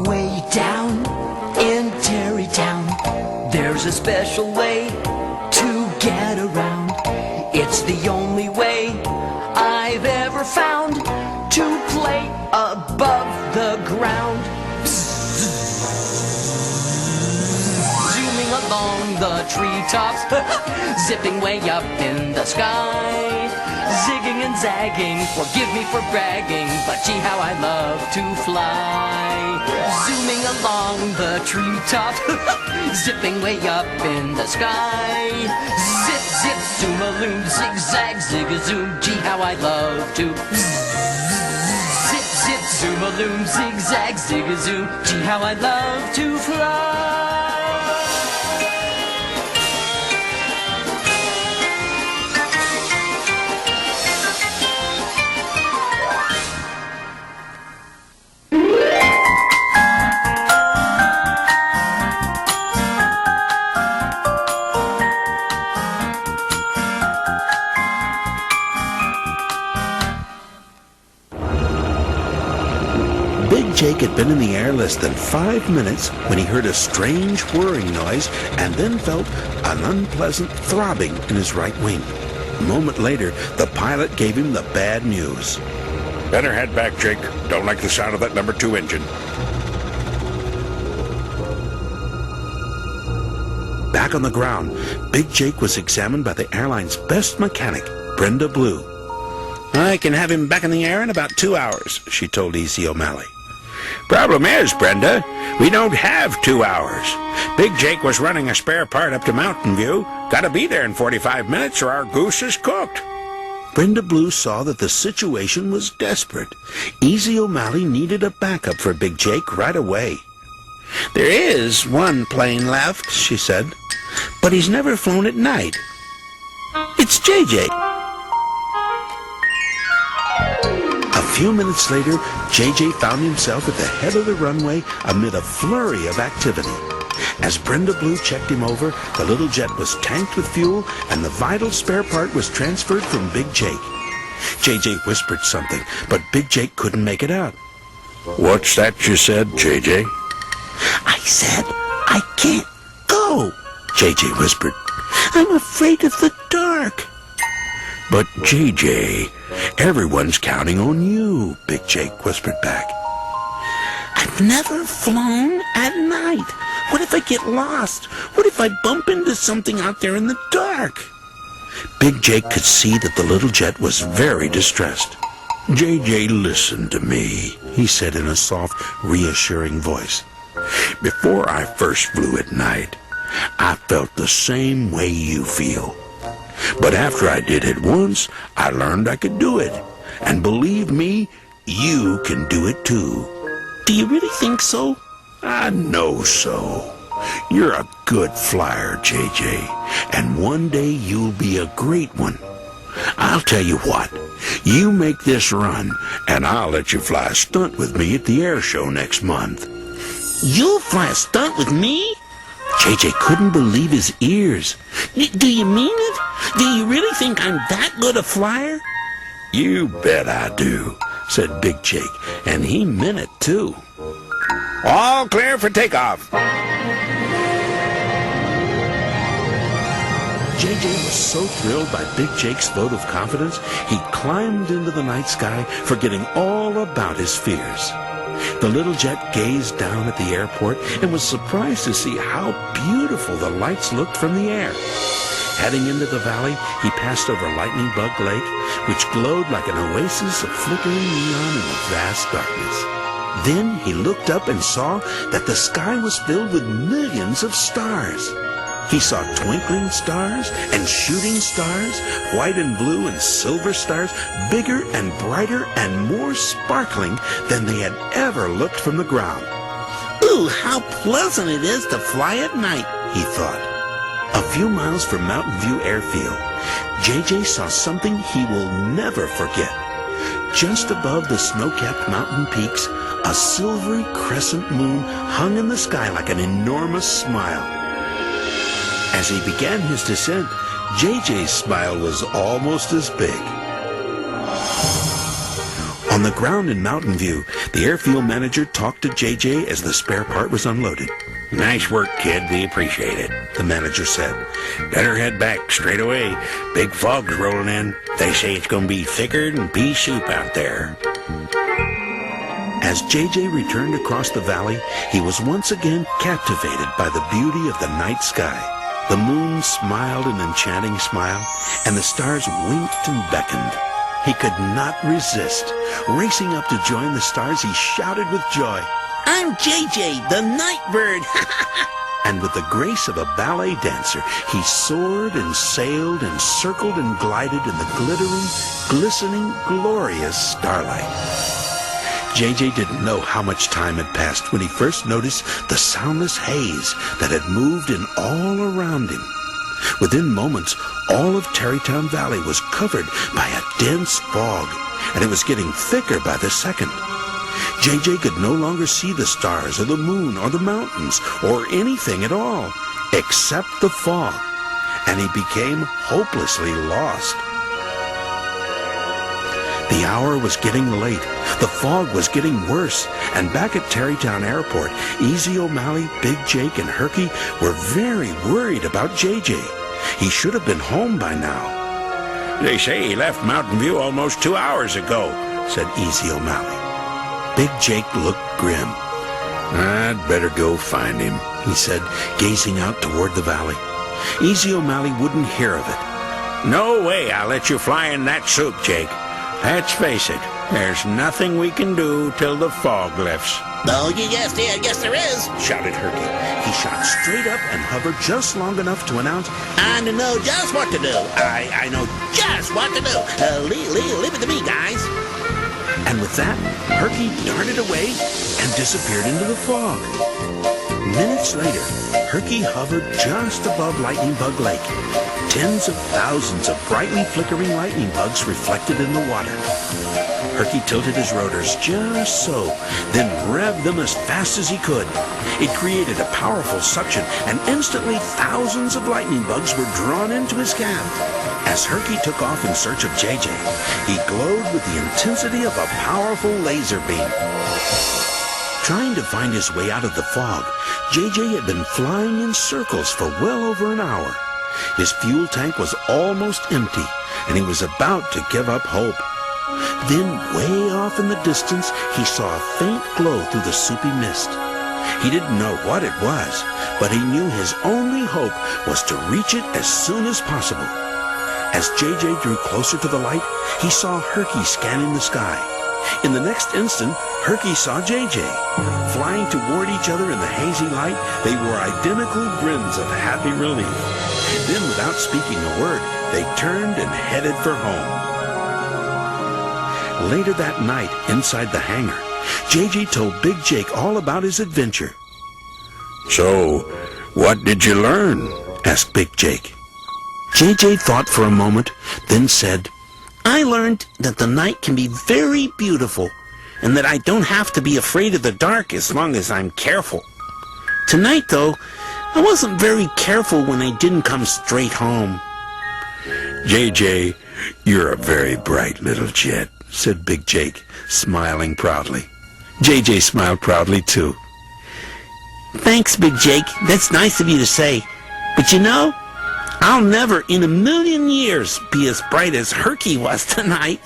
Way down in Terrytown, there's a special way to get around. It's the only way I've ever found to play above the ground. Zooming along the treetops, zipping way up in the sky. Zigging and zagging, forgive me for bragging, but gee how I love to fly. Zooming along the treetop, zipping way up in the sky. Zip, zip, zoom-a-loom, zig-zag, zig-a-zoom, gee how I love to zip, zip, zoom-a-loom, zig-zag, zig-a-zoom, gee how I love to fly. Big Jake had been in the air less than 5 minutes when he heard a strange whirring noise and then felt an unpleasant throbbing in his right wing. A moment later, the pilot gave him the bad news. Better head back, Jake. Don't like the sound of that number 2 engine. Back on the ground, Big Jake was examined by the airline's best mechanic, Brenda Blue. "I can have him back in the air in about 2 hours," she told Easy O'Malley. Problem is, Brenda, we don't have 2 hours. Big Jake was running a spare part up to Mountain View. Gotta be there in 45 minutes or our goose is cooked. Brenda Blue saw that the situation was desperate. Easy O'Malley needed a backup for Big Jake right away. "There is one plane left," she said, "but he's never flown at night. It's JJ." A few minutes later, JJ found himself at the head of the runway amid a flurry of activity. As Brenda Blue checked him over, the little jet was tanked with fuel and the vital spare part was transferred from Big Jake. JJ whispered something, but Big Jake couldn't make it out. What's that you said, JJ? "I said, I can't go," JJ whispered. "I'm afraid of the dark." But JJ, everyone's counting on you, Big Jake whispered back. "I've never flown at night. What if I get lost? What if I bump into something out there in the dark?" Big Jake could see that the little jet was very distressed. JJ, listen to me, he said in a soft, reassuring voice. Before I first flew at night, I felt the same way you feel. But after I did it once, I learned I could do it. And believe me, you can do it too. "Do you really think so?" I know so. You're a good flyer, JJ, and one day you'll be a great one. I'll tell you what, you make this run, and I'll let you fly a stunt with me at the air show next month. "You'll fly a stunt with me?" JJ couldn't believe his ears. Do you mean it? Do you really think I'm that good a flyer?" You bet I do, said Big Jake, and he meant it too. All clear for takeoff. JJ was so thrilled by Big Jake's vote of confidence, he climbed into the night sky, forgetting all about his fears. The little jet gazed down at the airport and was surprised to see how beautiful the lights looked from the air. Heading into the valley, he passed over Lightning Bug Lake, which glowed like an oasis of flickering neon in the vast darkness. Then he looked up and saw that the sky was filled with millions of stars. He saw twinkling stars and shooting stars, white and blue and silver stars, bigger and brighter and more sparkling than they had ever looked from the ground. "Ooh, how pleasant it is to fly at night," he thought. A few miles from Mountain View Airfield, JJ saw something he will never forget. Just above the snow-capped mountain peaks, a silvery crescent moon hung in the sky like an enormous smile. As he began his descent, JJ's smile was almost as big. On the ground in Mountain View, the airfield manager talked to JJ as the spare part was unloaded. Nice work, kid. We appreciate it, The manager said. Better head back straight away. Big fog's rolling in. They say it's going to be thicker than pea soup out there. As JJ returned across the valley, he was once again captivated by the beauty of the night sky. The moon smiled an enchanting smile, and the stars winked and beckoned. He could not resist. Racing up to join the stars, he shouted with joy, "I'm JJ, the night bird!" And with the grace of a ballet dancer, he soared and sailed and circled and glided in the glittering, glistening, glorious starlight. JJ didn't know how much time had passed when he first noticed the soundless haze that had moved in all around him. Within moments, all of Tarrytown Valley was covered by a dense fog, and it was getting thicker by the second. JJ could no longer see the stars or the moon or the mountains or anything at all, except the fog, and he became hopelessly lost. The hour was getting late, the fog was getting worse, and back at Tarrytown Airport, Easy O'Malley, Big Jake, and Herky were very worried about JJ. He should have been home by now. They say he left Mountain View almost 2 hours ago, said Easy O'Malley. Big Jake looked grim. I'd better go find him, he said, gazing out toward the valley. Easy O'Malley wouldn't hear of it. No way I'll let you fly in that soup, Jake. Let's face it, there's nothing we can do till the fog lifts. Oh, yes, there is, shouted Herky. He shot straight up and hovered just long enough to announce, I know just what to do. I know just what to do. Leave it to me, guys. And with that, Herky darted away and disappeared into the fog. Minutes later, Herky hovered just above Lightning Bug Lake. Tens of thousands of brightly flickering lightning bugs reflected in the water. Herky tilted his rotors just so, then revved them as fast as he could. It created a powerful suction, and instantly thousands of lightning bugs were drawn into his cab. As Herky took off in search of JJ, he glowed with the intensity of a powerful laser beam. Trying to find his way out of the fog, JJ had been flying in circles for well over an hour. His fuel tank was almost empty, and he was about to give up hope. Then, way off in the distance, he saw a faint glow through the soupy mist. He didn't know what it was, but he knew his only hope was to reach it as soon as possible. As JJ drew closer to the light, he saw Herky scanning the sky. In the next instant, Herky saw JJ. Flying toward each other in the hazy light, they wore identical grins of happy relief. Then, without speaking a word, they turned and headed for home. Later that night, inside the hangar, JJ told Big Jake all about his adventure. So, what did you learn? Asked Big Jake. JJ thought for a moment, then said, I learned that the night can be very beautiful, and that I don't have to be afraid of the dark as long as I'm careful. Tonight, though, I wasn't very careful when I didn't come straight home. JJ, you're a very bright little jet, said Big Jake, smiling proudly. JJ smiled proudly, too. Thanks, Big Jake. That's nice of you to say. But you know, I'll never in a million years be as bright as Herky was tonight.